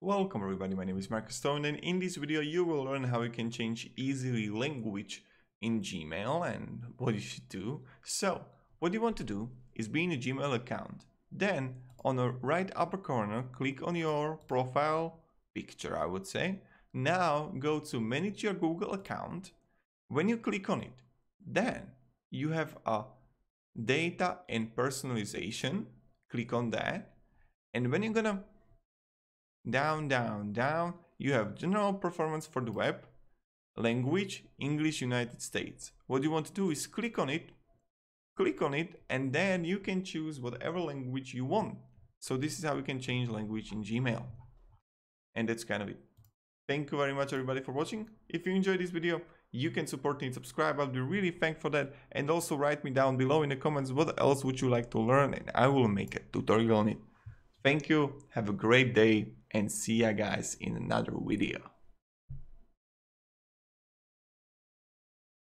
Welcome everybody, my name is Marcus Stone, and in this video you will learn how you can change easily language in Gmail and what you should do. So what you want to do is be in a Gmail account. Then on the right upper corner, click on your profile picture, I would say. Now go to manage your Google account. When you click on it, then you have a data and personalization. Click on that, and when you're gonna down, you have general performance for the web, language, English, United States. What you want to do is click on it, and then you can choose whatever language you want. So this is how you can change language in Gmail. And that's kind of it. Thank you very much everybody for watching. If you enjoyed this video, you can support me and subscribe. I'll be really thankful for that. And also write me down below in the comments what else would you like to learn, and I will make a tutorial on it. Thank you, have a great day, and see ya guys in another video.